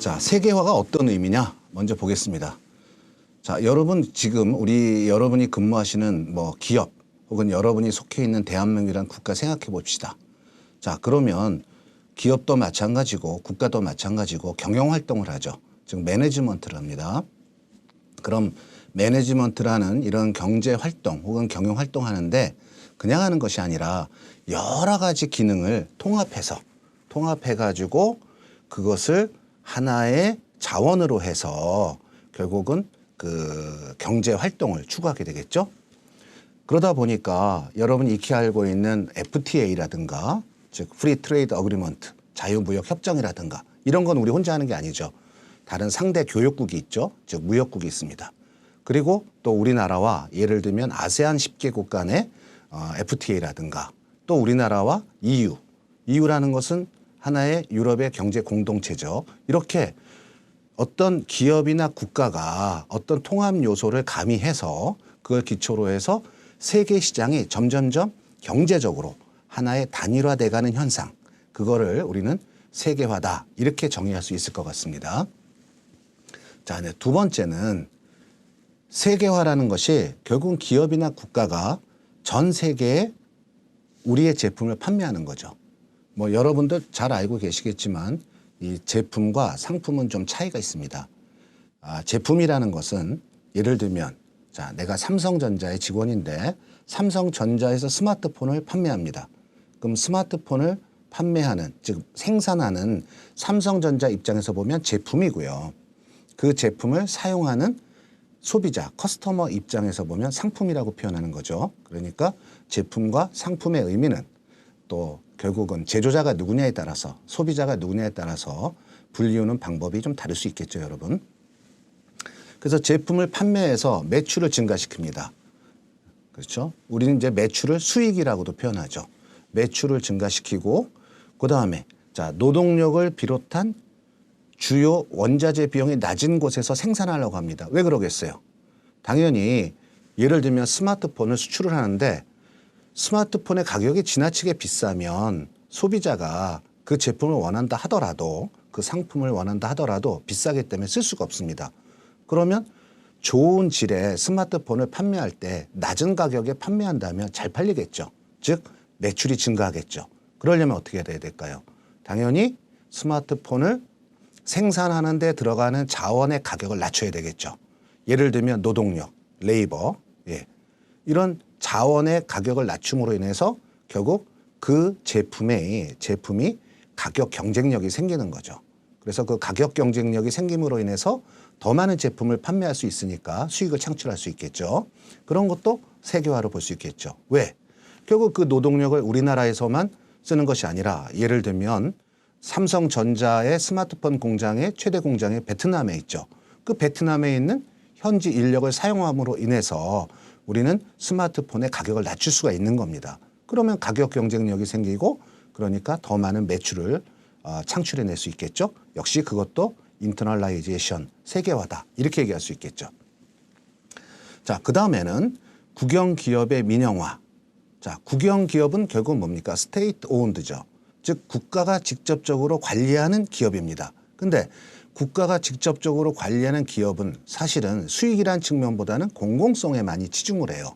자, 세계화가 어떤 의미냐? 먼저 보겠습니다. 자, 여러분 지금 여러분이 근무하시는 기업 혹은 여러분이 속해 있는 대한민국이라는 국가 생각해 봅시다. 자, 그러면 기업도 마찬가지고 국가도 마찬가지고 경영 활동을 하죠. 즉 매니지먼트를 합니다. 그럼 매니지먼트라는 이런 경제 활동 혹은 경영 활동 하는데 그냥 하는 것이 아니라 여러 가지 기능을 통합해 가지고 그것을 하나의 자원으로 해서 결국은 그 경제 활동을 추구하게 되겠죠. 그러다 보니까 여러분이 익히 알고 있는 FTA라든가 즉 프리 트레이드 어그리먼트 자유무역 협정이라든가 이런 건 우리 혼자 하는 게 아니죠. 다른 상대 교역국이 있죠. 즉 무역국이 있습니다. 그리고 또 우리나라와 예를 들면 아세안 10개국 간의 FTA라든가 또 우리나라와 EU라는 것은 하나의 유럽의 경제 공동체죠. 이렇게 어떤 기업이나 국가가 어떤 통합 요소를 가미해서 그걸 기초로 해서 세계 시장이 점점점 경제적으로 하나의 단일화돼가는 현상, 그거를 우리는 세계화다 이렇게 정의할 수 있을 것 같습니다. 자, 네, 두 번째는 세계화라는 것이 결국은 기업이나 국가가 전 세계에 우리의 제품을 판매하는 거죠. 여러분들 잘 알고 계시겠지만 이 제품과 상품은 좀 차이가 있습니다. 제품이라는 것은 예를 들면 자, 내가 삼성전자의 직원인데 삼성전자에서 스마트폰을 판매합니다. 그럼 스마트폰을 판매하는 즉 생산하는 삼성전자 입장에서 보면 제품이고요. 그 제품을 사용하는 소비자, 커스터머 입장에서 보면 상품이라고 표현하는 거죠. 그러니까 제품과 상품의 의미는 또 결국은 제조자가 누구냐에 따라서 소비자가 누구냐에 따라서 분리우는 방법이 좀 다를 수 있겠죠, 여러분. 그래서 제품을 판매해서 매출을 증가시킵니다. 그렇죠? 우리는 이제 매출을 수익이라고도 표현하죠. 매출을 증가시키고 그다음에 자, 노동력을 비롯한 주요 원자재 비용이 낮은 곳에서 생산하려고 합니다. 왜 그러겠어요? 당연히 예를 들면 스마트폰을 수출을 하는데 스마트폰의 가격이 지나치게 비싸면 소비자가 그 제품을 원한다 하더라도 그 상품을 원한다 하더라도 비싸기 때문에 쓸 수가 없습니다. 그러면 좋은 질의 스마트폰을 판매할 때 낮은 가격에 판매한다면 잘 팔리겠죠. 즉 매출이 증가하겠죠. 그러려면 어떻게 해야 될까요? 당연히 스마트폰을 생산하는 데 들어가는 자원의 가격을 낮춰야 되겠죠. 예를 들면 노동력, 레이버, 이런 자원의 가격을 낮춤으로 인해서 결국 그 제품이 가격 경쟁력이 생기는 거죠. 그래서 그 가격 경쟁력이 생김으로 인해서 더 많은 제품을 판매할 수 있으니까 수익을 창출할 수 있겠죠. 그런 것도 세계화로 볼 수 있겠죠. 왜? 결국 그 노동력을 우리나라에서만 쓰는 것이 아니라 예를 들면 삼성전자의 스마트폰 공장의 최대 공장이 베트남에 있죠. 그 베트남에 있는 현지 인력을 사용함으로 인해서 우리는 스마트폰의 가격을 낮출 수가 있는 겁니다. 그러면 가격 경쟁력이 생기고 그러니까 더 많은 매출을 창출해낼 수 있겠죠. 역시 그것도 인터널라이제이션, 세계화다 이렇게 얘기할 수 있겠죠. 자, 그 다음에는 국영기업의 민영화. 자, 국영기업은 결국 뭡니까? 스테이트 오운드죠. 즉 국가가 직접적으로 관리하는 기업입니다. 근데 국가가 직접적으로 관리하는 기업은 사실은 수익이란 측면보다는 공공성에 많이 치중을 해요.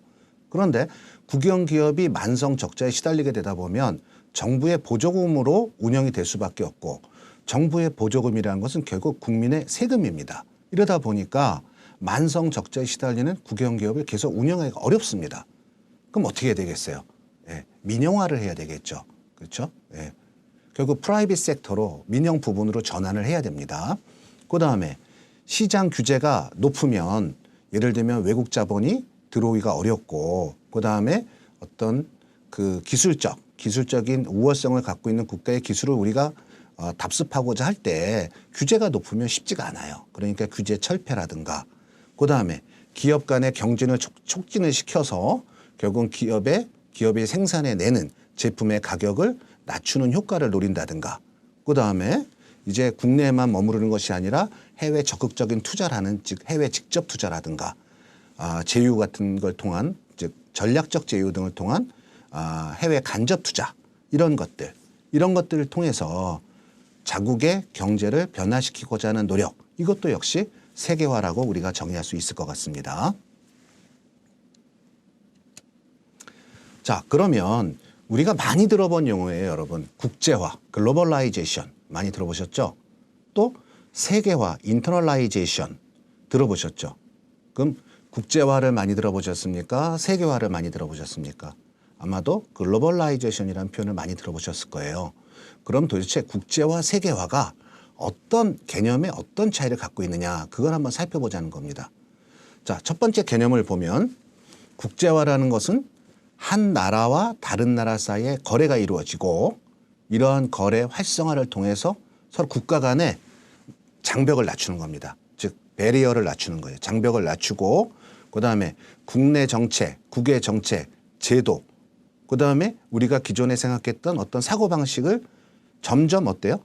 그런데 국영기업이 만성 적자에 시달리게 되다 보면 정부의 보조금으로 운영이 될 수밖에 없고 정부의 보조금이라는 것은 결국 국민의 세금입니다. 이러다 보니까 만성 적자에 시달리는 국영기업을 계속 운영하기가 어렵습니다. 그럼 어떻게 해야 되겠어요? 민영화를 해야 되겠죠. 그렇죠? 결국 프라이빗 섹터로 민영 부분으로 전환을 해야 됩니다. 그다음에 시장 규제가 높으면 예를 들면 외국 자본이 들어오기가 어렵고 그다음에 어떤 그 기술적인 우월성을 갖고 있는 국가의 기술을 우리가 답습하고자 할 때 규제가 높으면 쉽지가 않아요. 그러니까 규제 철폐라든가 그다음에 기업 간의 경쟁을 촉진을 시켜서 결국 기업이 생산해내는 제품의 가격을 낮추는 효과를 노린다든가 그다음에 이제 국내에만 머무르는 것이 아니라 해외 적극적인 투자를 하는 즉 해외 직접 투자라든가 제휴 같은 걸 통한 즉 전략적 제휴 등을 통한 해외 간접 투자 이런 것들을 통해서 자국의 경제를 변화시키고자 하는 노력, 이것도 역시 세계화라고 우리가 정의할 수 있을 것 같습니다. 자, 그러면 우리가 많이 들어본 용어예요, 여러분. 국제화, 글로벌라이제이션 많이 들어보셨죠? 또 세계화, 인터널라이제이션 들어보셨죠? 그럼 국제화를 많이 들어보셨습니까? 세계화를 많이 들어보셨습니까? 아마도 글로벌라이제이션이라는 표현을 많이 들어보셨을 거예요. 그럼 도대체 국제화, 세계화가 어떤 개념에 어떤 차이를 갖고 있느냐, 그걸 한번 살펴보자는 겁니다. 자, 첫 번째 개념을 보면 국제화라는 것은 한 나라와 다른 나라 사이에 거래가 이루어지고 이러한 거래 활성화를 통해서 서로 국가 간의 장벽을 낮추는 겁니다. 즉 배리어를 낮추는 거예요. 장벽을 낮추고 그다음에 국내 정책, 국외 정책, 제도, 그다음에 우리가 기존에 생각했던 어떤 사고방식을 점점 어때요?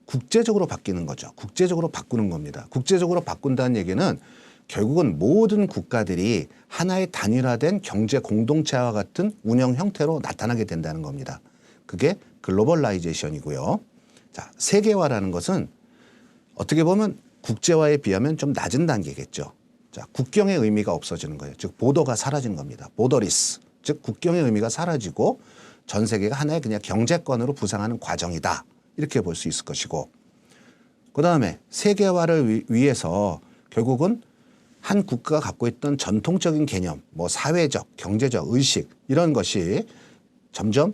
국제적으로 바뀌는 거죠. 국제적으로 바꾸는 겁니다. 국제적으로 바꾼다는 얘기는 결국은 모든 국가들이 하나의 단일화된 경제 공동체와 같은 운영 형태로 나타나게 된다는 겁니다. 그게 글로벌라이제이션이고요. 자, 세계화라는 것은 어떻게 보면 국제화에 비하면 좀 낮은 단계겠죠. 자, 국경의 의미가 없어지는 거예요. 즉 보더가 사라지는 겁니다. 보더리스. 즉 국경의 의미가 사라지고 전 세계가 하나의 그냥 경제권으로 부상하는 과정이다. 이렇게 볼 수 있을 것이고, 그다음에 세계화를 위해서 결국은 한 국가가 갖고 있던 전통적인 개념, 뭐 사회적, 경제적 의식 이런 것이 점점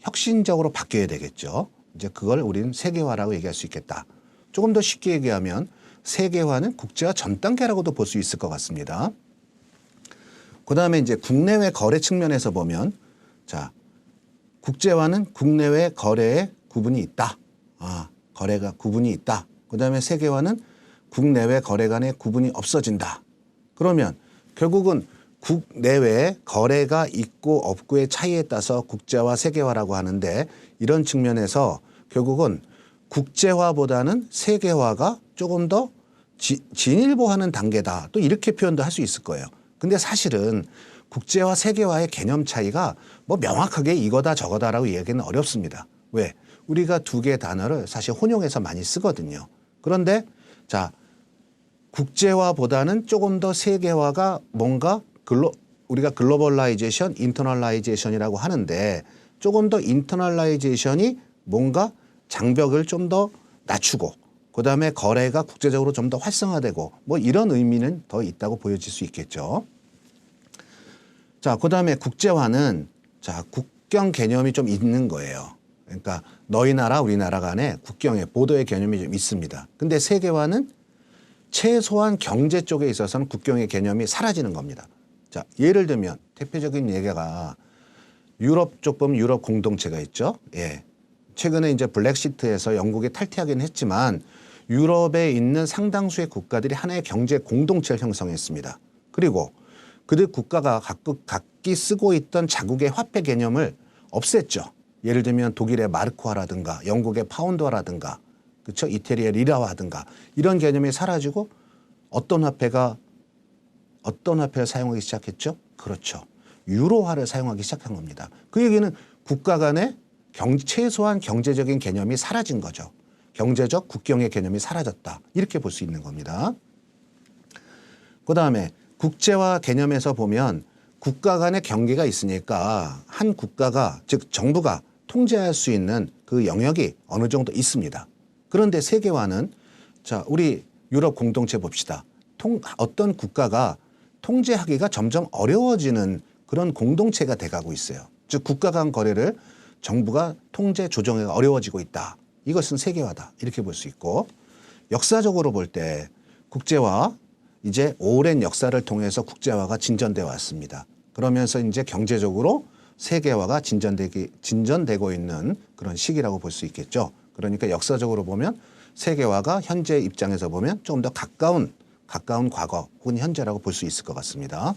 혁신적으로 바뀌어야 되겠죠. 이제 그걸 우리는 세계화라고 얘기할 수 있겠다. 조금 더 쉽게 얘기하면 세계화는 국제화 전 단계라고도 볼 수 있을 것 같습니다. 그다음에 이제 국내외 거래 측면에서 보면, 자, 국제화는 국내외 거래에 구분이 있다. 거래가 구분이 있다. 그다음에 세계화는 국내외 거래 간의 구분이 없어진다. 그러면 결국은 국내외 거래가 있고 없고의 차이에 따라서 국제화, 세계화라고 하는데, 이런 측면에서 결국은 국제화보다는 세계화가 조금 더 진일보하는 단계다. 또 이렇게 표현도 할 수 있을 거예요. 근데 사실은 국제화, 세계화의 개념 차이가 뭐 명확하게 이거다 저거다라고 얘기하기는 어렵습니다. 왜? 우리가 두 개의 단어를 사실 혼용해서 많이 쓰거든요. 그런데 자, 국제화보다는 조금 더 세계화가 뭔가 우리가 글로벌라이제이션, 인터널라이제이션이라고 하는데, 조금 더 인터널라이제이션이 뭔가 장벽을 좀 더 낮추고 그다음에 거래가 국제적으로 좀 더 활성화되고 뭐 이런 의미는 더 있다고 보여질 수 있겠죠. 자, 그다음에 국제화는 자, 국경 개념이 좀 있는 거예요. 그러니까 너희 나라 우리나라 간에 국경의 보도의 개념이 좀 있습니다. 근데 세계화는 최소한 경제 쪽에 있어서는 국경의 개념이 사라지는 겁니다. 자, 예를 들면 대표적인 예가 유럽 쪽 보면 유럽 공동체가 있죠. 예. 최근에 이제 블랙시트에서 영국이 탈퇴하긴 했지만 유럽에 있는 상당수의 국가들이 하나의 경제 공동체를 형성했습니다. 그리고 그들 국가가 각기 쓰고 있던 자국의 화폐 개념을 없앴죠. 예를 들면 독일의 마르크화라든가 영국의 파운드화라든가, 그렇죠? 이태리의 리라화라든가 이런 개념이 사라지고 어떤 화폐를 사용하기 시작했죠? 그렇죠. 유로화를 사용하기 시작한 겁니다. 그 얘기는 국가 간의 최소한 경제적인 개념이 사라진 거죠. 경제적 국경의 개념이 사라졌다. 이렇게 볼 수 있는 겁니다. 그다음에 국제화 개념에서 보면 국가 간의 경계가 있으니까 한 국가가, 즉 정부가 통제할 수 있는 그 영역이 어느 정도 있습니다. 그런데 세계화는, 자, 우리 유럽 공동체 봅시다. 어떤 국가가 통제하기가 점점 어려워지는 그런 공동체가 돼가고 있어요. 즉 국가 간 거래를 정부가 통제 조정하기가 어려워지고 있다. 이것은 세계화다. 이렇게 볼 수 있고, 역사적으로 볼 때 국제화, 이제 오랜 역사를 통해서 국제화가 진전되어 왔습니다. 그러면서 이제 경제적으로 세계화가 진전되고 있는 그런 시기라고 볼 수 있겠죠. 그러니까 역사적으로 보면 세계화가 현재 입장에서 보면 조금 더 가까운 과거 혹은 현재라고 볼 수 있을 것 같습니다.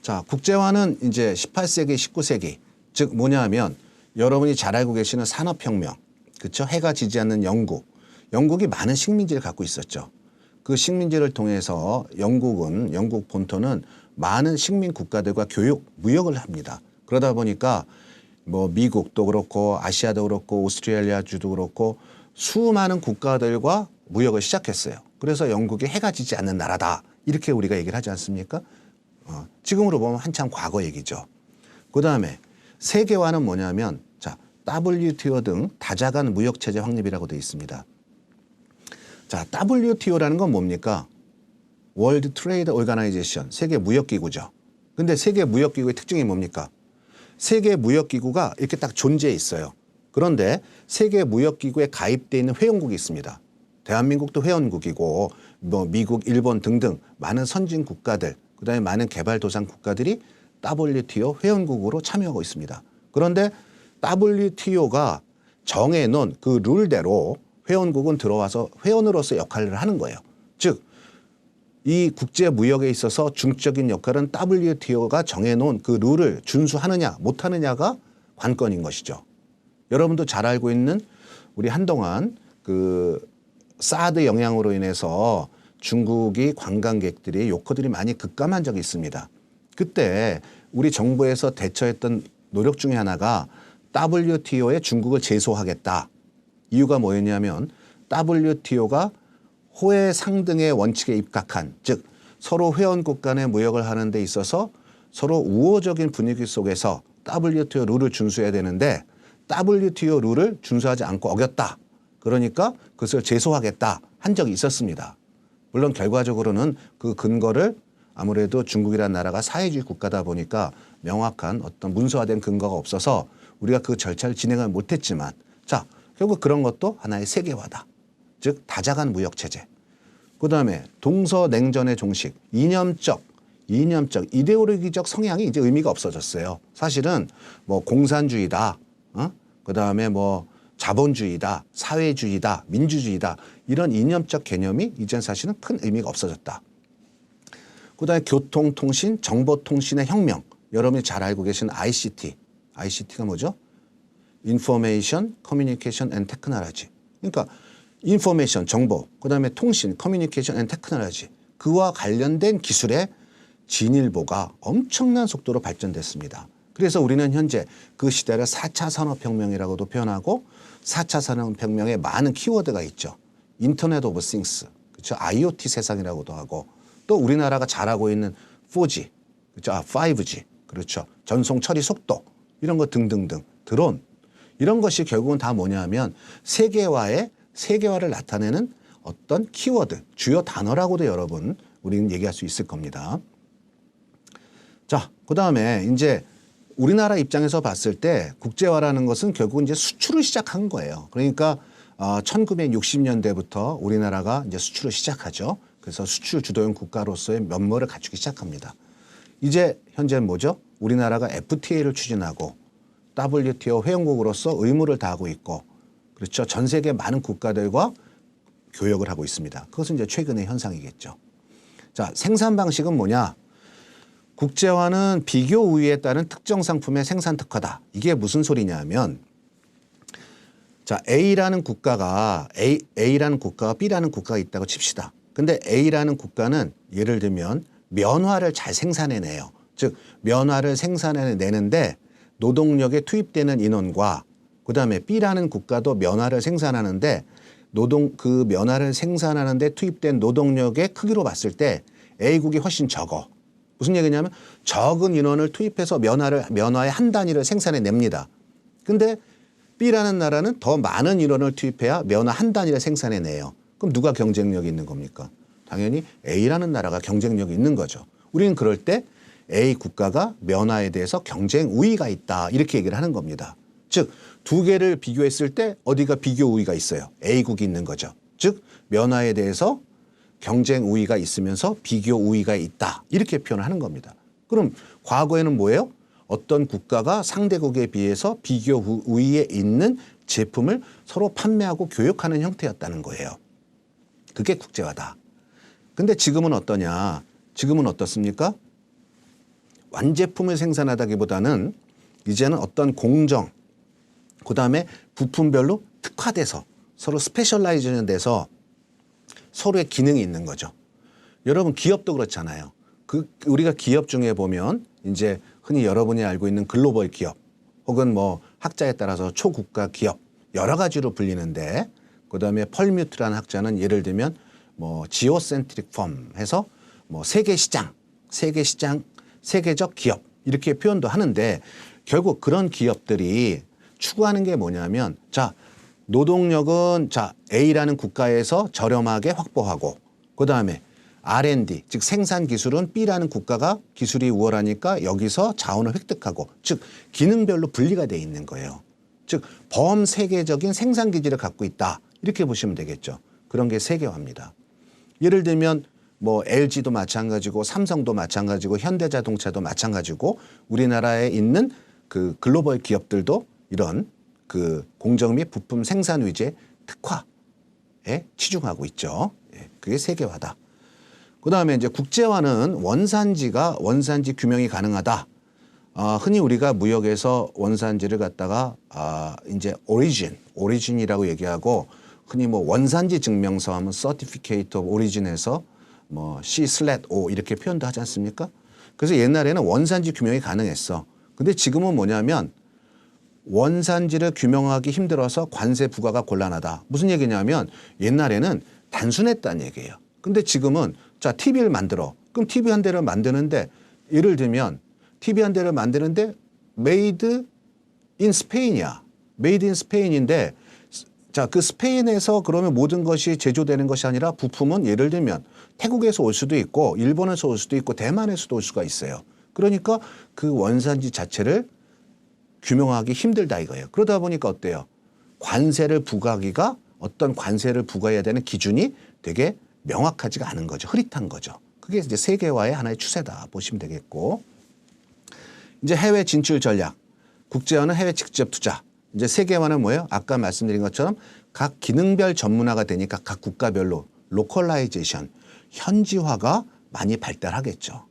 자, 국제화는 이제 18세기, 19세기, 즉 뭐냐 하면 여러분이 잘 알고 계시는 산업혁명, 그렇죠? 해가 지지 않는 영국이 많은 식민지를 갖고 있었죠. 그 식민지를 통해서 영국 본토는 많은 식민 국가들과 교육, 무역을 합니다. 그러다 보니까 뭐 미국도 그렇고 아시아도 그렇고 오스트레일리아주도 그렇고 수많은 국가들과 무역을 시작했어요. 그래서 영국이 해가 지지 않는 나라다. 이렇게 우리가 얘기를 하지 않습니까? 지금으로 보면 한참 과거 얘기죠. 그다음에 세계화는 뭐냐면 자, WTO 등 다자간 무역체제 확립이라고 되어 있습니다. 자, WTO라는 건 뭡니까? 월드 트레이드 오르가나이제이션, 세계 무역기구죠. 근데 세계 무역기구의 특징이 뭡니까? 세계 무역기구가 이렇게 딱 존재해 있어요. 그런데 세계 무역기구에 가입되어 있는 회원국이 있습니다. 대한민국도 회원국이고 뭐 미국, 일본 등등 많은 선진 국가들, 그다음에 많은 개발도상 국가들이 WTO 회원국으로 참여하고 있습니다. 그런데 WTO가 정해놓은 그 룰대로 회원국은 들어와서 회원으로서 역할을 하는 거예요. 즉, 이 국제 무역에 있어서 중적인 역할은 WTO가 정해놓은 그 룰을 준수하느냐 못하느냐가 관건인 것이죠. 여러분도 잘 알고 있는 우리 한동안 그 사드 영향으로 인해서 중국이 관광객들이 요커들이 많이 급감한 적이 있습니다. 그때 우리 정부에서 대처했던 노력 중에 하나가 WTO에 중국을 제소하겠다. 이유가 뭐였냐면 WTO가 호혜 상등의 원칙에 입각한, 즉 서로 회원국 간의 무역을 하는 데 있어서 서로 우호적인 분위기 속에서 WTO 룰을 준수해야 되는데 WTO 룰을 준수하지 않고 어겼다. 그러니까 그것을 제소하겠다 한 적이 있었습니다. 물론 결과적으로는 그 근거를 아무래도 중국이라는 나라가 사회주의 국가다 보니까 명확한 어떤 문서화된 근거가 없어서 우리가 그 절차를 진행을 못했지만 자, 결국 그런 것도 하나의 세계화다. 즉 다자간 무역체제. 그다음에 동서냉전의 종식, 이념적 이데올로기적 성향이 이제 의미가 없어졌어요. 사실은 뭐 공산주의다, 그다음에 뭐 자본주의다, 사회주의다, 민주주의다 이런 이념적 개념이 이젠 사실은 큰 의미가 없어졌다. 그다음에 교통통신, 정보통신의 혁명. 여러분이 잘 알고 계신 ICT. ICT가 뭐죠? Information, Communication and Technology. 그러니까 인포메이션, 정보, 그다음에 통신, 커뮤니케이션 앤 테크놀로지. 그와 관련된 기술의 진일보가 엄청난 속도로 발전됐습니다. 그래서 우리는 현재 그 시대를 4차 산업혁명이라고도 표현하고 4차 산업혁명에 많은 키워드가 있죠. 인터넷 오브 싱스, 그렇죠? IoT 세상이라고도 하고 또 우리나라가 잘하고 있는 4G, 그렇죠? 5G, 그렇죠? 전송 처리 속도 이런 거 등등등, 드론 이런 것이 결국은 다 뭐냐면 세계화를 나타내는 어떤 키워드, 주요 단어라고도 여러분 우리는 얘기할 수 있을 겁니다. 자, 그다음에 이제 우리나라 입장에서 봤을 때 국제화라는 것은 결국 이제 수출을 시작한 거예요. 그러니까 1960년대부터 우리나라가 이제 수출을 시작하죠. 그래서 수출 주도형 국가로서의 면모를 갖추기 시작합니다. 이제 현재는 뭐죠? 우리나라가 FTA를 추진하고 WTO 회원국으로서 의무를 다하고 있고 그렇죠. 전 세계 많은 국가들과 교역을 하고 있습니다. 그것은 이제 최근의 현상이겠죠. 자, 생산 방식은 뭐냐? 국제화는 비교 우위에 따른 특정 상품의 생산 특화다. 이게 무슨 소리냐면 자, A라는 국가가 B라는 국가가 있다고 칩시다. 근데 A라는 국가는 예를 들면 면화를 잘 생산해내요. 즉 면화를 생산해내는데 노동력에 투입되는 인원과 그다음에 B라는 국가도 면화를 생산하는데 그 면화를 생산하는데 투입된 노동력의 크기로 봤을 때 A국이 훨씬 적어. 무슨 얘기냐면 적은 인원을 투입해서 면화의 한 단위를 생산해 냅니다. 근데 B라는 나라는 더 많은 인원을 투입해야 면화 한 단위를 생산해 내요. 그럼 누가 경쟁력이 있는 겁니까? 당연히 A라는 나라가 경쟁력이 있는 거죠. 우리는 그럴 때 A 국가가 면화에 대해서 경쟁 우위가 있다. 이렇게 얘기를 하는 겁니다. 즉 두 개를 비교했을 때 어디가 비교 우위가 있어요? A국이 있는 거죠. 즉 면화에 대해서 경쟁 우위가 있으면서 비교 우위가 있다. 이렇게 표현을 하는 겁니다. 그럼 과거에는 뭐예요? 어떤 국가가 상대국에 비해서 비교 우위에 있는 제품을 서로 판매하고 교역하는 형태였다는 거예요. 그게 국제화다. 근데 지금은 어떠냐? 지금은 어떻습니까? 완제품을 생산하다기보다는 이제는 어떤 공정, 그다음에 부품별로 특화돼서 서로 스페셜라이즈는 돼서 서로의 기능이 있는 거죠. 여러분 기업도 그렇잖아요. 우리가 기업 중에 보면 이제 흔히 여러분이 알고 있는 글로벌 기업, 혹은 뭐 학자에 따라서 초국가 기업 여러 가지로 불리는데 그다음에 펄뮤트라는 학자는 예를 들면 뭐 지오센트릭 펌 해서 뭐 세계 시장, 세계적 기업 이렇게 표현도 하는데 결국 그런 기업들이 추구하는 게 뭐냐면 자, 노동력은 자, A라는 국가에서 저렴하게 확보하고 그다음에 R&D 즉 생산 기술은 B라는 국가가 기술이 우월하니까 여기서 자원을 획득하고 즉 기능별로 분리가 돼 있는 거예요. 즉 범세계적인 생산 기지를 갖고 있다. 이렇게 보시면 되겠죠. 그런 게 세계화입니다. 예를 들면 뭐 LG도 마찬가지고 삼성도 마찬가지고 현대자동차도 마찬가지고 우리나라에 있는 그 글로벌 기업들도 이런 그 공정 및 부품 생산 위주의 특화에 치중하고 있죠. 예, 그게 세계화다. 그다음에 이제 국제화는 원산지 규명이 가능하다. 흔히 우리가 무역에서 원산지를 갖다가 이제 오리진이라고 얘기하고 흔히 뭐 원산지 증명서 하면 Certificate of Origin에서 뭐 C/O 이렇게 표현도 하지 않습니까? 그래서 옛날에는 원산지 규명이 가능했어. 근데 지금은 뭐냐면 원산지를 규명하기 힘들어서 관세 부과가 곤란하다. 무슨 얘기냐면 옛날에는 단순했다는 얘기예요. 근데 지금은 자, TV를 만들어. 그럼 TV 한 대를 만드는데 예를 들면 TV 한 대를 만드는데 메이드 인 스페인이야. 메이드 인 스페인인데 자, 그 스페인에서 그러면 모든 것이 제조되는 것이 아니라 부품은 예를 들면 태국에서 올 수도 있고 일본에서 올 수도 있고 대만에서도 올 수가 있어요. 그러니까 그 원산지 자체를 규명하기 힘들다 이거예요. 그러다 보니까 어때요? 관세를 부과하기가 어떤 관세를 부과해야 되는 기준이 되게 명확하지가 않은 거죠. 흐릿한 거죠. 그게 이제 세계화의 하나의 추세다 보시면 되겠고 이제 해외 진출 전략, 국제화는 해외 직접 투자. 이제 세계화는 뭐예요? 아까 말씀드린 것처럼 각 기능별 전문화가 되니까 각 국가별로 로컬라이제이션, 현지화가 많이 발달하겠죠.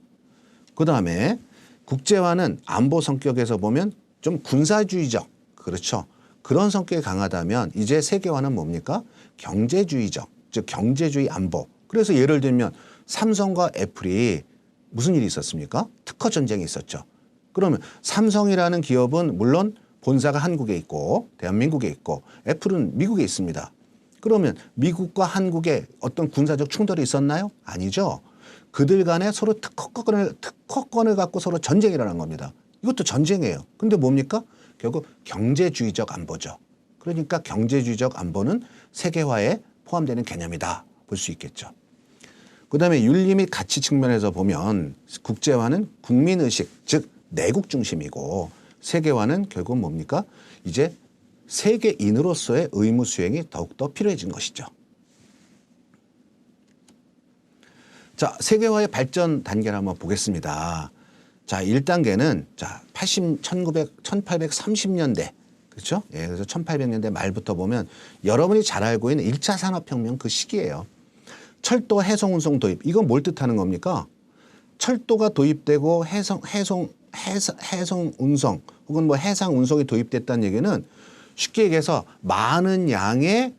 그다음에 국제화는 안보 성격에서 보면 좀 군사주의적, 그렇죠. 그런 성격이 강하다면 이제 세계화는 뭡니까? 경제주의적, 즉 경제주의 안보. 그래서 예를 들면 삼성과 애플이 무슨 일이 있었습니까? 특허 전쟁이 있었죠. 그러면 삼성이라는 기업은 물론 본사가 한국에 있고 대한민국에 있고 애플은 미국에 있습니다. 그러면 미국과 한국에 어떤 군사적 충돌이 있었나요? 아니죠. 그들 간에 서로 특허권을 갖고 서로 전쟁이 일어난 겁니다. 이것도 전쟁이에요. 근데 뭡니까? 결국 경제주의적 안보죠. 그러니까 경제주의적 안보는 세계화에 포함되는 개념이다. 볼 수 있겠죠. 그다음에 윤리 및 가치 측면에서 보면 국제화는 국민의식, 즉 내국 중심이고 세계화는 결국 뭡니까? 이제 세계인으로서의 의무 수행이 더욱더 필요해진 것이죠. 자, 세계화의 발전 단계를 한번 보겠습니다. 자, 1단계는 자, 1830년대 그렇죠? 예, 그래서 1800년대 말부터 보면 여러분이 잘 알고 있는 1차 산업혁명 그 시기예요. 철도 해송운송 도입. 이건 뭘 뜻하는 겁니까? 철도가 도입되고 해송운송 혹은 뭐 해상운송이 도입됐다는 얘기는 쉽게 얘기해서 많은 양의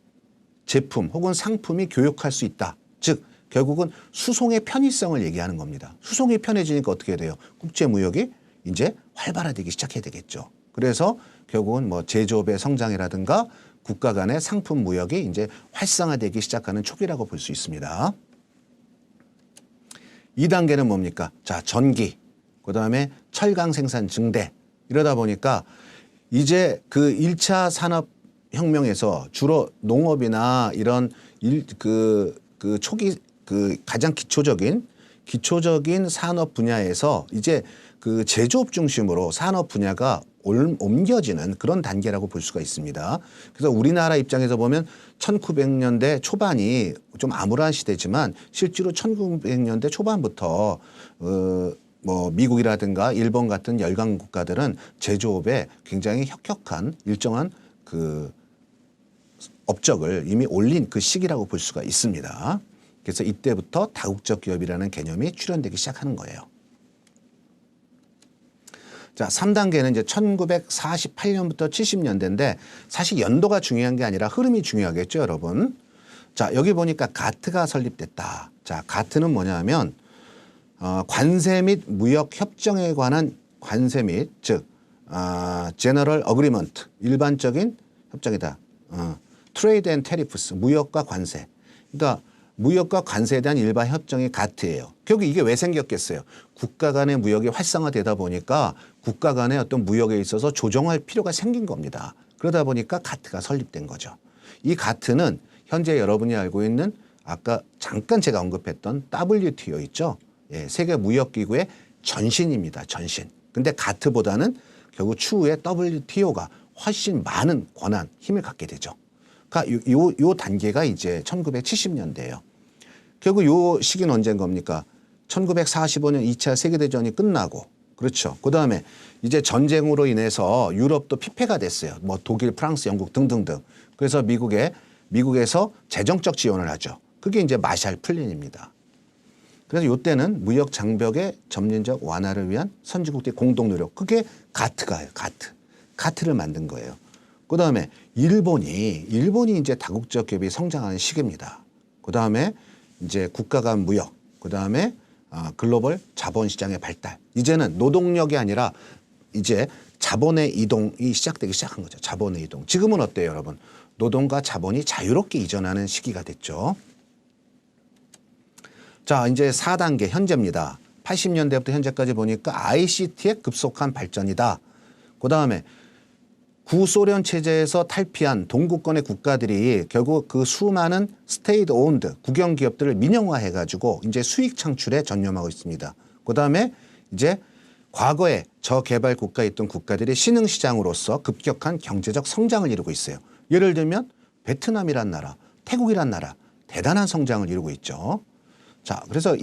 제품 혹은 상품이 교역할 수 있다. 즉 결국은 수송의 편의성을 얘기하는 겁니다. 수송이 편해지니까 어떻게 돼요? 국제무역이 이제 활발화되기 시작해야 되겠죠. 그래서 결국은 뭐 제조업의 성장이라든가 국가 간의 상품 무역이 이제 활성화되기 시작하는 초기라고 볼 수 있습니다. 2단계는 뭡니까? 자, 전기, 그다음에 철강 생산 증대. 이러다 보니까 이제 그 1차 산업혁명에서 주로 농업이나 이런 초기 가장 기초적인 산업 분야에서 이제 그 제조업 중심으로 산업 분야가 옮겨지는 그런 단계라고 볼 수가 있습니다. 그래서 우리나라 입장에서 보면 1900년대 초반이 좀 암울한 시대지만 실제로 1900년대 초반부터 뭐 미국이라든가 일본 같은 열강 국가들은 제조업에 굉장히 혁혁한 일정한 그 업적을 이미 올린 그 시기라고 볼 수가 있습니다. 그래서 이때부터 다국적 기업이라는 개념이 출현되기 시작하는 거예요. 자, 3단계는 이제 1948년부터 70년대인데 사실 연도가 중요한 게 아니라 흐름이 중요하겠죠, 여러분. 자, 여기 보니까 가트가 설립됐다. 자, 가트는 뭐냐면 관세 및 무역 협정에 관한 관세 및 즉 General Agreement, 일반적인 협정이다. Trade and Tariffs, 무역과 관세. 그러니까 무역과 관세에 대한 일반 협정이 GATT예요. 결국 이게 왜 생겼겠어요? 국가 간의 무역이 활성화되다 보니까 국가 간의 어떤 무역에 있어서 조정할 필요가 생긴 겁니다. 그러다 보니까 GATT가 설립된 거죠. 이 GATT는 현재 여러분이 알고 있는 아까 잠깐 제가 언급했던 WTO 있죠. 예, 세계무역기구의 전신입니다. 전신. 근데 GATT보다는 결국 추후에 WTO가 훨씬 많은 권한, 힘을 갖게 되죠. 그러니까 요 단계가 이제 1970년대예요. 결국 요 시기는 언제인 겁니까? 1945년 2차 세계대전이 끝나고 그렇죠. 그다음에 이제 전쟁으로 인해서 유럽도 피폐가 됐어요. 뭐 독일, 프랑스, 영국 등등등. 그래서 미국에서 재정적 지원을 하죠. 그게 이제 마샬 플랜입니다. 그래서 이때는 무역 장벽의 점진적 완화를 위한 선진국들의 공동 노력. 그게 GATT가요. GATT를 만든 거예요. 그다음에 일본이 이제 다국적 기업이 성장하는 시기입니다. 그다음에 이제 국가 간 무역, 그다음에 글로벌 자본시장의 발달. 이제는 노동력이 아니라 이제 자본의 이동이 시작되기 시작한 거죠. 자본의 이동. 지금은 어때요, 여러분? 노동과 자본이 자유롭게 이전하는 시기가 됐죠. 자, 이제 4단계 현재입니다. 80년대부터 현재까지 보니까 ICT의 급속한 발전이다. 그다음에 구소련 체제에서 탈피한 동구권의 국가들이 결국 그 수많은 스테이트 오운드 국영 기업들을 민영화해 가지고 이제 수익 창출에 전념하고 있습니다. 그다음에 이제 과거에 저개발 국가에 있던 국가들이 신흥 시장으로서 급격한 경제적 성장을 이루고 있어요. 예를 들면 베트남이란 나라, 태국이란 나라 대단한 성장을 이루고 있죠. 자, 그래서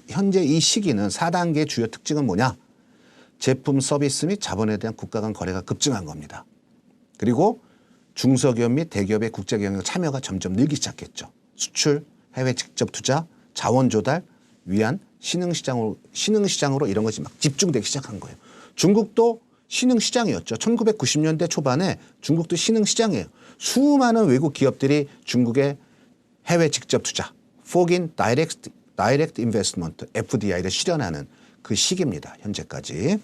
현재 이 시기는 4단계의 주요 특징은 뭐냐? 제품, 서비스 및 자본에 대한 국가 간 거래가 급증한 겁니다. 그리고 중소기업 및 대기업의 국제경영 참여가 점점 늘기 시작했죠. 수출, 해외 직접 투자, 자원 조달 위한 신흥시장으로 이런 것이 막 집중되기 시작한 거예요. 중국도 신흥시장이었죠. 1990년대 초반에 중국도 신흥시장이에요. 수많은 외국 기업들이 중국의 해외 직접 투자, Foreign Direct Investment, FDI를 실현하는 그 시기입니다. 현재까지.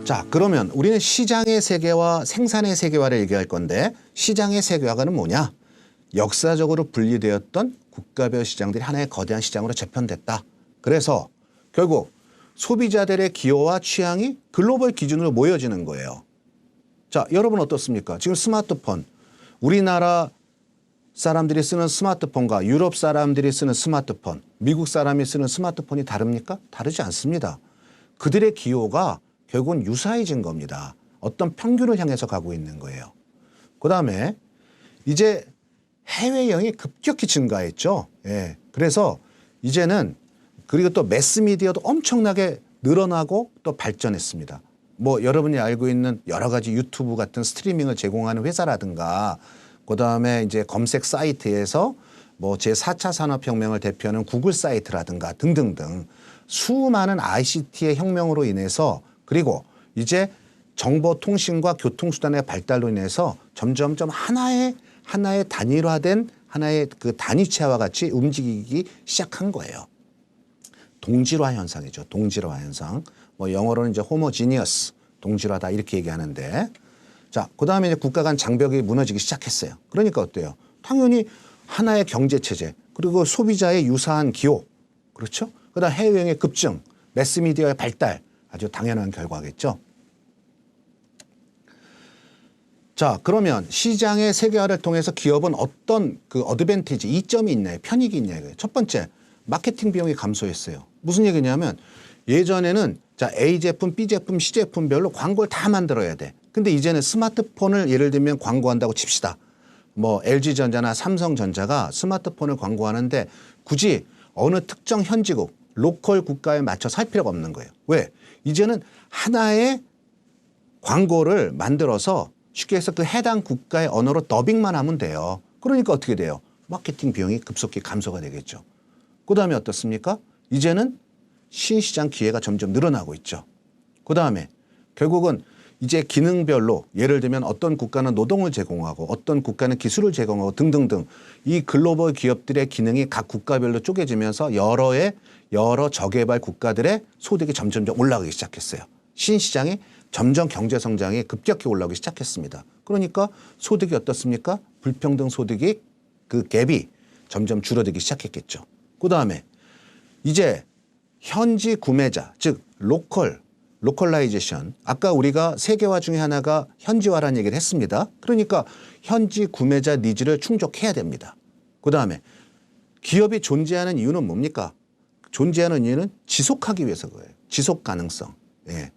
자, 그러면 우리는 시장의 세계화, 생산의 세계화를 얘기할 건데 시장의 세계화는 뭐냐? 역사적으로 분리되었던 국가별 시장들이 하나의 거대한 시장으로 재편됐다. 그래서 결국 소비자들의 기호와 취향이 글로벌 기준으로 모여지는 거예요. 자, 여러분 어떻습니까? 지금 스마트폰, 우리나라 사람들이 쓰는 스마트폰과 유럽 사람들이 쓰는 스마트폰, 미국 사람이 쓰는 스마트폰이 다릅니까? 다르지 않습니다. 그들의 기호가 결국은 유사해진 겁니다. 어떤 평균을 향해서 가고 있는 거예요. 그다음에 이제 해외여행이 급격히 증가했죠. 예. 그래서 이제는 그리고 또 매스미디어도 엄청나게 늘어나고 또 발전했습니다. 뭐 여러분이 알고 있는 여러 가지 유튜브 같은 스트리밍을 제공하는 회사라든가 그다음에 이제 검색 사이트에서 뭐 제4차 산업혁명을 대표하는 구글 사이트라든가 등등등 수많은 ICT의 혁명으로 인해서 그리고 이제 정보통신과 교통수단의 발달로 인해서 점점점 하나의 단일화된 하나의 그 단위체와 같이 움직이기 시작한 거예요. 동질화 현상이죠. 동질화 현상. 뭐 영어로는 이제 호모지니어스, 동질화다 이렇게 얘기하는데 자, 그다음에 이제 국가 간 장벽이 무너지기 시작했어요. 그러니까 어때요? 당연히 하나의 경제체제 그리고 소비자의 유사한 기호 그렇죠? 그다음 해외여행의 급증, 매스미디어의 발달 아주 당연한 결과겠죠. 자, 그러면 시장의 세계화를 통해서 기업은 어떤 그 어드밴티지, 이점이 있나요? 편익이 있냐요? 첫 번째, 마케팅 비용이 감소했어요. 무슨 얘기냐면 예전에는 자, A 제품, B 제품, C 제품별로 광고를 다 만들어야 돼. 근데 이제는 스마트폰을 예를 들면 광고한다고 칩시다. 뭐 LG전자나 삼성전자가 스마트폰을 광고하는데 굳이 어느 특정 현지국, 로컬 국가에 맞춰서 할 필요가 없는 거예요. 왜? 이제는 하나의 광고를 만들어서 쉽게 해서 그 해당 국가의 언어로 더빙만 하면 돼요. 그러니까 어떻게 돼요? 마케팅 비용이 급속히 감소가 되겠죠. 그다음에 어떻습니까? 이제는 신시장 기회가 점점 늘어나고 있죠. 그다음에 결국은 이제 기능별로 예를 들면 어떤 국가는 노동을 제공하고 어떤 국가는 기술을 제공하고 등등등 이 글로벌 기업들의 기능이 각 국가별로 쪼개지면서 여러 저개발 국가들의 소득이 점점점 올라가기 시작했어요. 신시장이 점점 경제 성장이 급격히 올라오기 시작했습니다. 그러니까 소득이 어떻습니까? 불평등 소득이 그 갭이 점점 줄어들기 시작했겠죠. 그다음에 이제 현지 구매자 즉 로컬라이제이션 아까 우리가 세계화 중에 하나가 현지화라는 얘기를 했습니다. 그러니까 현지 구매자 니즈를 충족해야 됩니다. 그다음에 기업이 존재하는 이유는 뭡니까? 존재하는 이유는 지속하기 위해서 그래요. 지속 가능성. 예.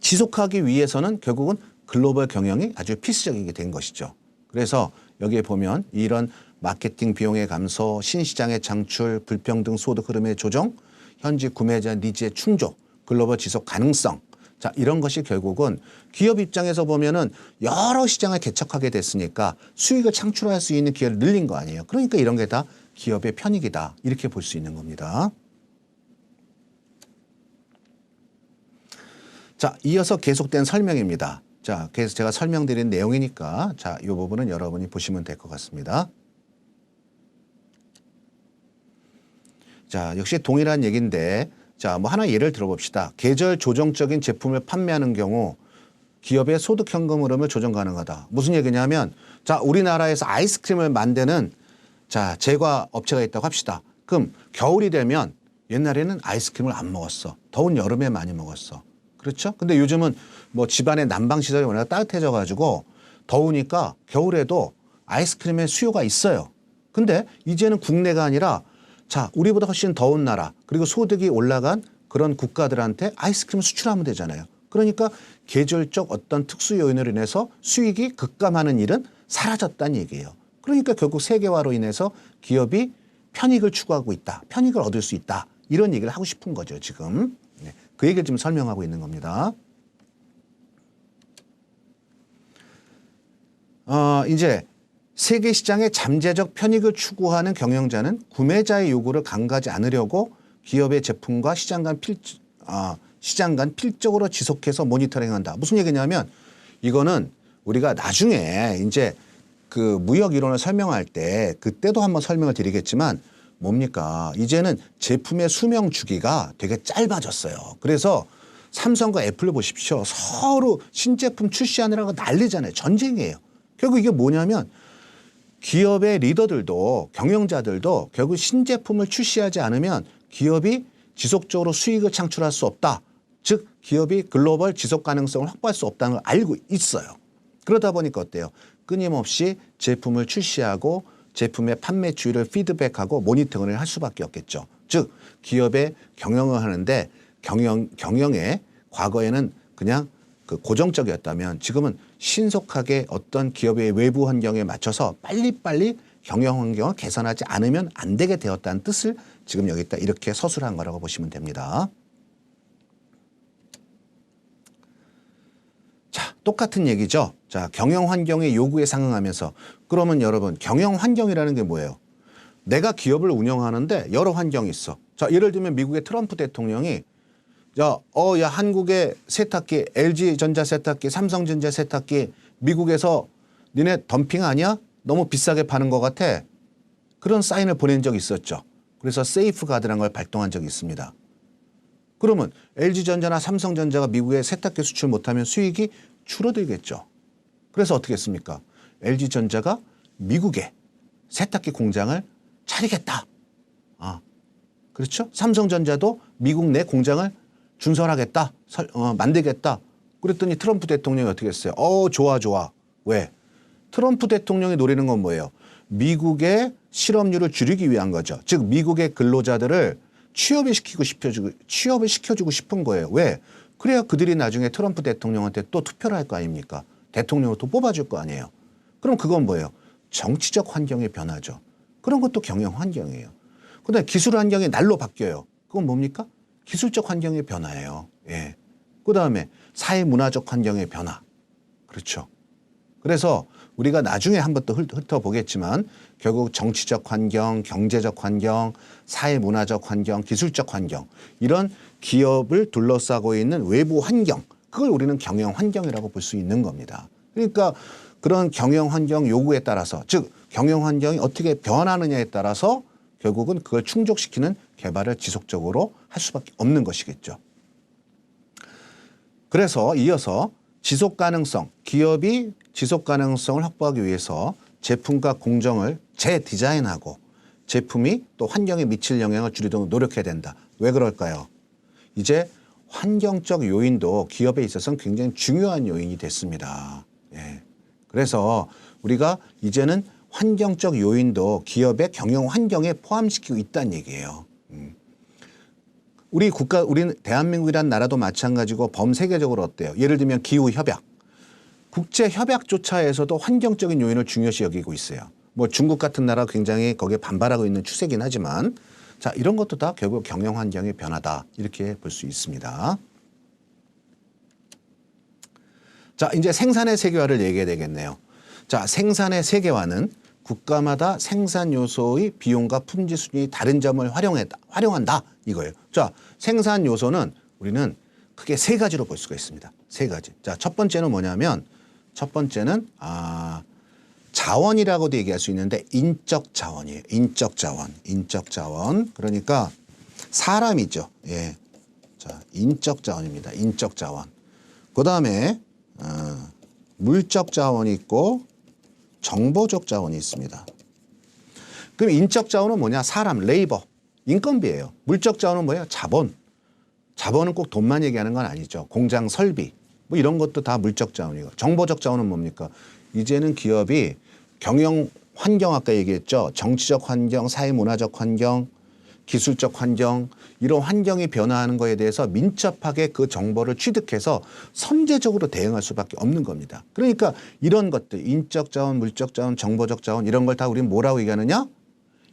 지속하기 위해서는 결국은 글로벌 경영이 아주 필수적이게 된 것이죠. 그래서 여기에 보면 이런 마케팅 비용의 감소, 신시장의 창출, 불평등 소득 흐름의 조정, 현지 구매자 니즈의 충족, 글로벌 지속 가능성. 자, 이런 것이 결국은 기업 입장에서 보면은 여러 시장을 개척하게 됐으니까 수익을 창출할 수 있는 기회를 늘린 거 아니에요. 그러니까 이런 게 다 기업의 편익이다. 이렇게 볼 수 있는 겁니다. 자, 이어서 계속된 설명입니다. 자, 그래서 제가 설명드린 내용이니까 자, 이 부분은 여러분이 보시면 될 것 같습니다. 자, 역시 동일한 얘기인데 자, 뭐 하나 예를 들어봅시다. 계절 조정적인 제품을 판매하는 경우 기업의 소득 현금 흐름을 조정 가능하다. 무슨 얘기냐면 자, 우리나라에서 아이스크림을 만드는 자, 제과 업체가 있다고 합시다. 그럼 겨울이 되면 옛날에는 아이스크림을 안 먹었어. 더운 여름에 많이 먹었어. 그렇죠? 근데 요즘은 뭐 집안의 난방시설이 워낙 따뜻해져 가지고 더우니까 겨울에도 아이스크림의 수요가 있어요. 근데 이제는 국내가 아니라 자, 우리보다 훨씬 더운 나라 그리고 소득이 올라간 그런 국가들한테 아이스크림을 수출하면 되잖아요. 그러니까 계절적 어떤 특수 요인으로 인해서 수익이 급감하는 일은 사라졌다는 얘기예요. 그러니까 결국 세계화로 인해서 기업이 편익을 추구하고 있다. 편익을 얻을 수 있다. 이런 얘기를 하고 싶은 거죠, 지금. 네, 그 얘기를 지금 설명하고 있는 겁니다. 이제 세계 시장의 잠재적 편익을 추구하는 경영자는 구매자의 요구를 강구하지 않으려고 기업의 제품과 시장 간 필적으로 지속해서 모니터링한다. 무슨 얘기냐면 이거는 우리가 나중에 이제 그 무역 이론을 설명할 때 그때도 한번 설명을 드리겠지만 뭡니까? 이제는 제품의 수명 주기가 되게 짧아졌어요. 그래서 삼성과 애플을 보십시오. 서로 신제품 출시하느라고 난리잖아요. 전쟁이에요. 결국 이게 뭐냐면 기업의 리더들도 경영자들도 결국 신제품을 출시하지 않으면 기업이 지속적으로 수익을 창출할 수 없다. 즉 기업이 글로벌 지속 가능성을 확보할 수 없다는 걸 알고 있어요. 그러다 보니까 어때요? 끊임없이 제품을 출시하고 제품의 판매 주의를 피드백하고 모니터링을 할 수밖에 없겠죠. 즉 기업의 경영을 하는데 경영에 과거에는 그냥 그 고정적이었다면 지금은 신속하게 어떤 기업의 외부 환경에 맞춰서 빨리빨리 경영 환경을 개선하지 않으면 안 되게 되었다는 뜻을 지금 여기다 이렇게 서술한 거라고 보시면 됩니다. 자, 똑같은 얘기죠. 자, 경영 환경의 요구에 상응하면서 그러면 여러분 경영 환경이라는 게 뭐예요? 내가 기업을 운영하는데 여러 환경이 있어. 자, 예를 들면 미국의 트럼프 대통령이 야, 한국의 세탁기, LG전자 세탁기, 삼성전자 세탁기 미국에서 니네 덤핑 아니야? 너무 비싸게 파는 것 같아. 그런 사인을 보낸 적이 있었죠. 그래서 세이프가드라는 걸 발동한 적이 있습니다. 그러면 LG전자나 삼성전자가 미국에 세탁기 수출 못하면 수익이 줄어들겠죠. 그래서 어떻게 했습니까? LG전자가 미국에 세탁기 공장을 차리겠다. 그렇죠? 삼성전자도 미국 내 공장을 준설하겠다. 만들겠다. 그랬더니 트럼프 대통령이 어떻게 했어요? 좋아. 왜? 트럼프 대통령이 노리는 건 뭐예요? 미국의 실업률을 줄이기 위한 거죠. 즉 미국의 근로자들을 취업을 시켜주고 싶은 거예요. 왜? 그래야 그들이 나중에 트럼프 대통령한테 또 투표를 할 거 아닙니까? 대통령을 또 뽑아줄 거 아니에요. 그럼 그건 뭐예요? 정치적 환경의 변화죠. 그런 것도 경영 환경이에요. 그다음에 기술 환경이 날로 바뀌어요. 그건 뭡니까? 기술적 환경의 변화예요. 예. 그다음에 사회 문화적 환경의 변화. 그렇죠. 그래서 우리가 나중에 한번 또 훑어보겠지만 결국 정치적 환경, 경제적 환경, 사회 문화적 환경, 기술적 환경 이런 기업을 둘러싸고 있는 외부 환경 그걸 우리는 경영 환경이라고 볼 수 있는 겁니다. 그러니까 그런 경영 환경 요구에 따라서, 즉 경영 환경이 어떻게 변하느냐에 따라서 결국은 그걸 충족시키는 개발을 지속적으로 할 수밖에 없는 것이겠죠. 그래서 이어서 지속 가능성, 기업이 지속 가능성을 확보하기 위해서 제품과 공정을 재디자인하고 제품이 또 환경에 미칠 영향을 줄이도록 노력해야 된다. 왜 그럴까요? 이제 환경적 요인도 기업에 있어서는 굉장히 중요한 요인이 됐습니다. 예. 그래서 우리가 이제는 환경적 요인도 기업의 경영 환경에 포함시키고 있다는 얘기예요. 우리 대한민국이라는 나라도 마찬가지고 범세계적으로 어때요? 예를 들면 기후협약. 국제협약조차에서도 환경적인 요인을 중요시 여기고 있어요. 뭐 중국 같은 나라 굉장히 거기에 반발하고 있는 추세긴 하지만 자, 이런 것도 다 결국 경영 환경의 변화다. 이렇게 볼 수 있습니다. 자, 이제 생산의 세계화를 얘기해야 되겠네요. 자, 생산의 세계화는 국가마다 생산 요소의 비용과 품질 수준이 다른 점을 활용한다 이거예요. 자, 생산 요소는 우리는 크게 세 가지로 볼 수가 있습니다. 세 가지. 자, 첫 번째는 뭐냐면 첫 번째는 자원이라고도 얘기할 수 있는데 인적 자원이에요. 인적 자원. 그러니까 사람이죠. 예. 자, 인적 자원입니다. 인적 자원. 그다음에 물적 자원이 있고 정보적 자원이 있습니다. 그럼 인적 자원은 뭐냐? 사람, 레이버, 인건비예요. 물적 자원은 뭐예요? 자본. 자본은 꼭 돈만 얘기하는 건 아니죠. 공장 설비, 뭐 이런 것도 다 물적 자원이고. 정보적 자원은 뭡니까? 이제는 기업이 경영 환경 아까 얘기했죠. 정치적 환경, 사회문화적 환경, 기술적 환경 이런 환경이 변화하는 거에 대해서 민첩하게 그 정보를 취득해서 선제적으로 대응할 수밖에 없는 겁니다. 그러니까 이런 것들 인적 자원, 물적 자원, 정보적 자원 이런 걸 다 우리는 뭐라고 얘기하느냐?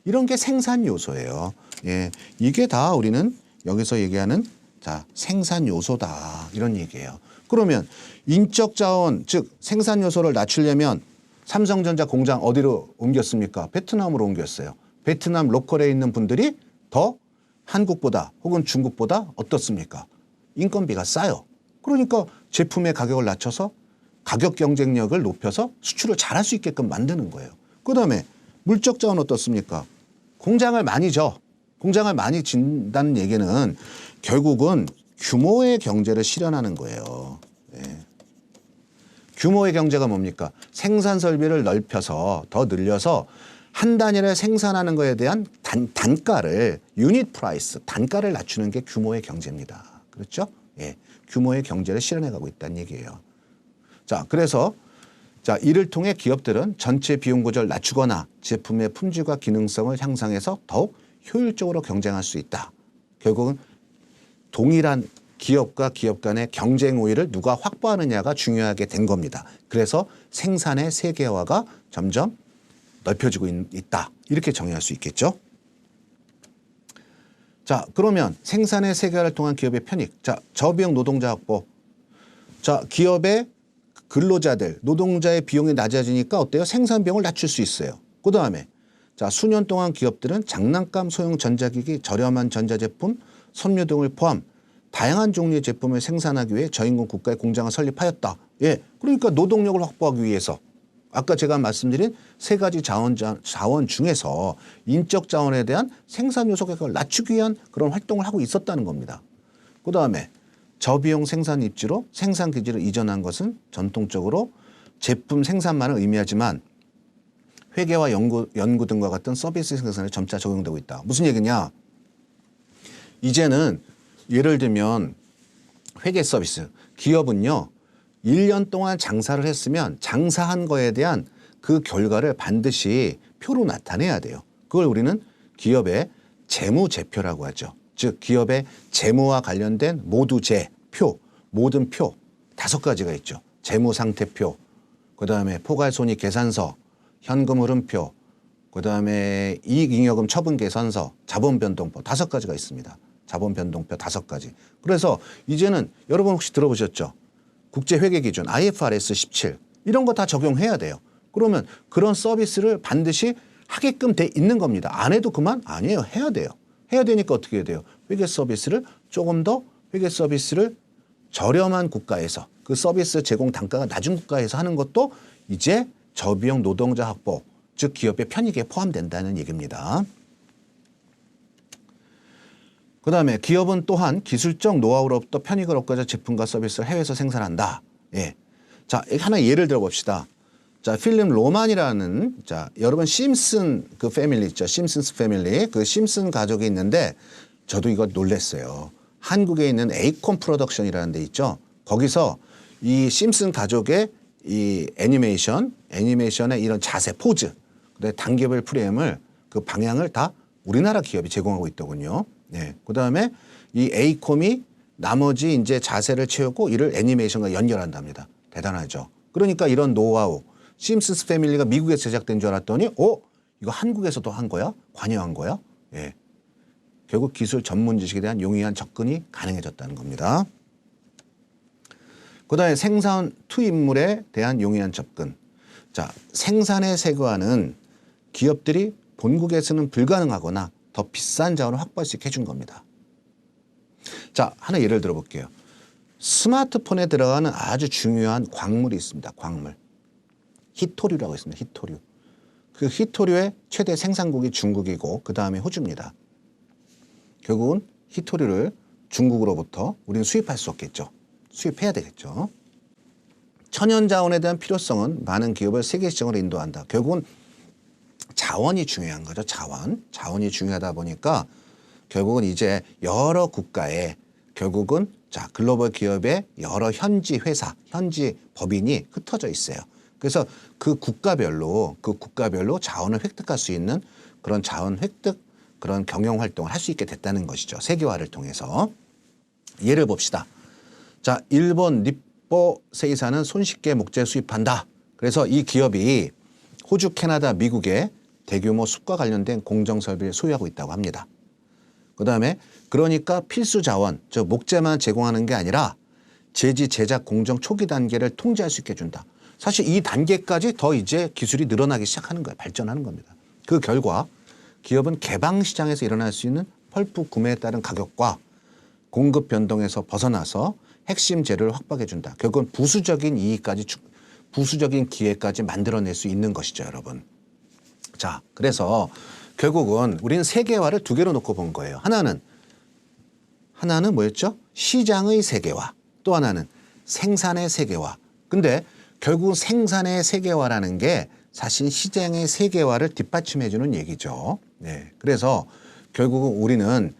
이런 게 생산 요소예요. 예, 이게 다 우리는 여기서 얘기하는 자 생산 요소다 이런 얘기예요. 그러면 인적 자원 즉 생산 요소를 낮추려면 삼성전자 공장 어디로 옮겼습니까? 베트남으로 옮겼어요. 베트남 로컬에 있는 분들이 더 한국보다 혹은 중국보다 어떻습니까? 인건비가 싸요. 그러니까 제품의 가격을 낮춰서 가격 경쟁력을 높여서 수출을 잘할 수 있게끔 만드는 거예요. 그다음에 물적 자원 어떻습니까? 공장을 많이 공장을 많이 짓는다는 얘기는 결국은 규모의 경제를 실현하는 거예요. 네. 규모의 경제가 뭡니까? 생산 설비를 넓혀서 더 늘려서 한 단위를 생산하는 것에 대한 단가를 유닛 프라이스 단가를 낮추는 게 규모의 경제입니다. 그렇죠? 예, 규모의 경제를 실현해 가고 있다는 얘기예요. 자, 그래서 자, 이를 통해 기업들은 전체 비용 구조를 낮추거나 제품의 품질과 기능성을 향상해서 더욱 효율적으로 경쟁할 수 있다. 결국은 동일한 기업과 기업 간의 경쟁 우위를 누가 확보하느냐가 중요하게 된 겁니다. 그래서 생산의 세계화가 점점 넓혀지고 있다. 이렇게 정의할 수 있겠죠. 자, 그러면 생산의 세계화를 통한 기업의 편익. 자, 저비용 노동자 확보. 자, 기업의 근로자들, 노동자의 비용이 낮아지니까 어때요? 생산 비용을 낮출 수 있어요. 그다음에 자, 수년 동안 기업들은 장난감 소형 전자기기, 저렴한 전자제품, 섬유 등을 포함 다양한 종류의 제품을 생산하기 위해 저임금 국가의 공장을 설립하였다. 예, 그러니까 노동력을 확보하기 위해서 아까 제가 말씀드린 세 가지 자원 중에서 인적 자원에 대한 생산 요소 가격을 낮추기 위한 그런 활동을 하고 있었다는 겁니다. 그다음에 저비용 생산 입지로 생산 기지를 이전한 것은 전통적으로 제품 생산만을 의미하지만 회계와 연구 등과 같은 서비스 생산에 점차 적용되고 있다. 무슨 얘기냐? 이제는 예를 들면 회계 서비스. 기업은요. 1년 동안 장사를 했으면 장사한 거에 대한 그 결과를 반드시 표로 나타내야 돼요. 그걸 우리는 기업의 재무제표라고 하죠. 즉 기업의 재무와 관련된 모두재, 표, 모든 표 5가지가 있죠. 재무상태표, 그다음에 포괄손익 계산서, 현금 흐름표, 그다음에 이익잉여금 처분 계산서, 자본변동표 5가지가 있습니다. 자본변동표 5가지. 그래서 이제는 여러분 혹시 들어보셨죠? 국제회계기준 IFRS 17 이런 거 다 적용해야 돼요. 그러면 그런 서비스를 반드시 하게끔 돼 있는 겁니다. 안 해도 그만? 아니에요. 해야 돼요. 해야 되니까 어떻게 해야 돼요? 회계 서비스를 조금 더 회계 서비스를 저렴한 국가에서 그 서비스 제공 단가가 낮은 국가에서 하는 것도 이제 저비용 노동자 확보, 즉 기업의 편익에 포함된다는 얘기입니다. 그다음에 기업은 또한 기술적 노하우로부터 편익을 얻고자 제품과 서비스를 해외에서 생산한다. 예. 자, 하나 예를 들어 봅시다. 자, 필립 로만이라는, 자, 여러분 심슨 그 패밀리 있죠. 심슨스 패밀리. 그 심슨 가족이 있는데 저도 이거 놀랐어요. 한국에 있는 에이콘 프로덕션이라는 데 있죠. 거기서 이 심슨 가족의 이 애니메이션의 이런 자세, 포즈, 그다음에 단계별 프레임을 그 방향을 다 우리나라 기업이 제공하고 있더군요. 네. 그다음에 이 에이콤이 나머지 이제 자세를 채우고 이를 애니메이션과 연결한답니다. 대단하죠. 그러니까 이런 노하우, 심슨스 패밀리가 미국에서 제작된 줄 알았더니 이거 한국에서도 한 거야? 관여한 거야? 예. 결국 기술 전문 지식에 대한 용이한 접근이 가능해졌다는 겁니다. 그다음에 생산 투입물에 대한 용이한 접근. 자, 생산의 세계화는 기업들이 본국에서는 불가능하거나 더 비싼 자원을 확보할 수 있게 해준 겁니다. 자, 하나 예를 들어 볼게요. 스마트폰에 들어가는 아주 중요한 광물이 있습니다. 광물. 히토류라고 있습니다. 히토류. 그 히토류의 최대 생산국이 중국이고 그 다음에 호주입니다. 결국은 히토류를 중국으로부터 우리는 수입할 수 없겠죠. 수입해야 되겠죠. 천연자원에 대한 필요성은 많은 기업을 세계 시장으로 인도한다. 결국은 자원이 중요한 거죠. 자원이 중요하다 보니까 결국은 이제 여러 국가에 결국은 자, 글로벌 기업의 여러 현지 회사, 현지 법인이 흩어져 있어요. 그래서 그 국가별로 자원을 획득할 수 있는 그런 자원 획득, 그런 경영 활동을 할 수 있게 됐다는 것이죠. 세계화를 통해서. 예를 봅시다. 자, 일본 니포 세이사는 손쉽게 목재 수입한다. 그래서 이 기업이 호주, 캐나다, 미국에 대규모 숲과 관련된 공정 설비를 소유하고 있다고 합니다. 그다음에 그러니까 필수 자원, 즉 목재만 제공하는 게 아니라 제지, 제작, 공정 초기 단계를 통제할 수 있게 해준다. 사실 이 단계까지 더 이제 기술이 늘어나기 시작하는 거예요. 발전하는 겁니다. 그 결과 기업은 개방 시장에서 일어날 수 있는 펄프 구매에 따른 가격과 공급 변동에서 벗어나서 핵심 재료를 확보해 준다. 결국은 부수적인 이익까지, 부수적인 기회까지 만들어낼 수 있는 것이죠, 여러분. 자, 그래서 결국은 우리는 세계화를 두 개로 놓고 본 거예요. 하나는 뭐였죠? 시장의 세계화. 또 하나는 생산의 세계화. 근데 결국 생산의 세계화라는 게 사실 시장의 세계화를 뒷받침해 주는 얘기죠. 네. 그래서 결국은 우리는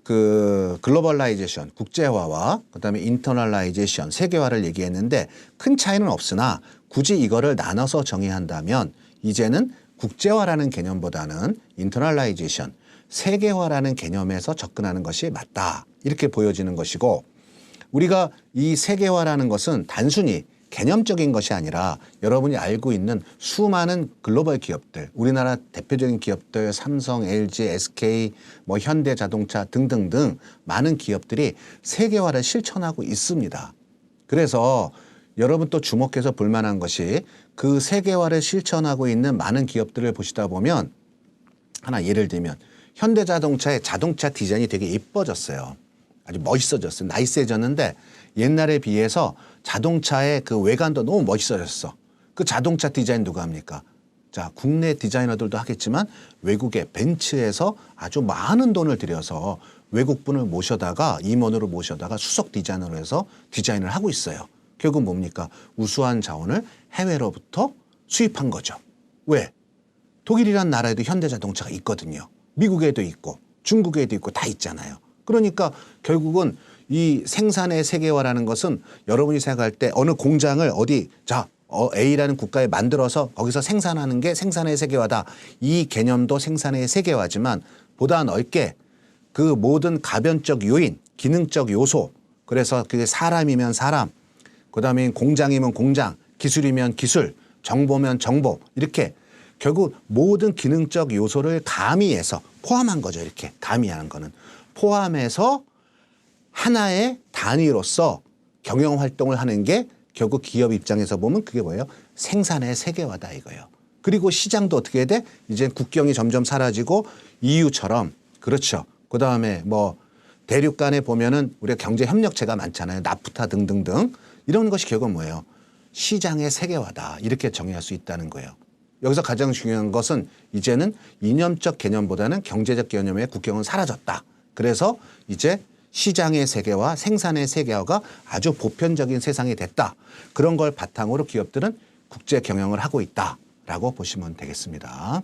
그 글로벌라이제이션, 국제화와 그다음에 인터널라이제이션, 세계화를 얘기했는데 큰 차이는 없으나 굳이 이거를 나눠서 정의한다면 이제는 국제화라는 개념보다는 인터널라이제이션, 세계화라는 개념에서 접근하는 것이 맞다. 이렇게 보여지는 것이고 우리가 이 세계화라는 것은 단순히 개념적인 것이 아니라 여러분이 알고 있는 수많은 글로벌 기업들, 우리나라 대표적인 기업들, 삼성, LG, SK, 뭐 현대자동차 등등등 많은 기업들이 세계화를 실천하고 있습니다. 그래서 여러분 또 주목해서 볼 만한 것이 그 세계화를 실천하고 있는 많은 기업들을 보시다 보면 하나 예를 들면 현대자동차의 자동차 디자인이 되게 예뻐졌어요. 아주 멋있어졌어요. 나이스해졌는데 옛날에 비해서 자동차의 그 외관도 너무 멋있어졌어. 그 자동차 디자인 누가 합니까? 자, 국내 디자이너들도 하겠지만 외국의 벤츠에서 아주 많은 돈을 들여서 외국분을 모셔다가 임원으로 모셔다가 수석 디자이너로 해서 디자인을 하고 있어요. 결국 뭡니까? 우수한 자원을 해외로부터 수입한 거죠. 왜? 독일이란 나라에도 현대자동차가 있거든요. 미국에도 있고 중국에도 있고 다 있잖아요. 그러니까 결국은 이 생산의 세계화라는 것은 여러분이 생각할 때 어느 공장을 A라는 국가에 만들어서 거기서 생산하는 게 생산의 세계화다. 이 개념도 생산의 세계화지만 보다 넓게 그 모든 가변적 요인, 기능적 요소, 그래서 그게 사람이면 사람, 그다음에 공장이면 공장, 기술이면 기술, 정보면 정보, 이렇게 결국 모든 기능적 요소를 가미해서 포함한 거죠. 이렇게 가미하는 거는. 포함해서 하나의 단위로서 경영 활동을 하는 게 결국 기업 입장에서 보면 그게 뭐예요? 생산의 세계화다 이거예요. 그리고 시장도 어떻게 돼? 이제 국경이 점점 사라지고 EU처럼, 그렇죠. 그다음에 뭐 대륙 간에 보면은 우리가 경제 협력체가 많잖아요. 나프타 등등등. 이런 것이 결국은 뭐예요? 시장의 세계화다. 이렇게 정의할 수 있다는 거예요. 여기서 가장 중요한 것은 이제는 이념적 개념보다는 경제적 개념의 국경은 사라졌다. 그래서 이제 시장의 세계화, 생산의 세계화가 아주 보편적인 세상이 됐다. 그런 걸 바탕으로 기업들은 국제 경영을 하고 있다라고 보시면 되겠습니다.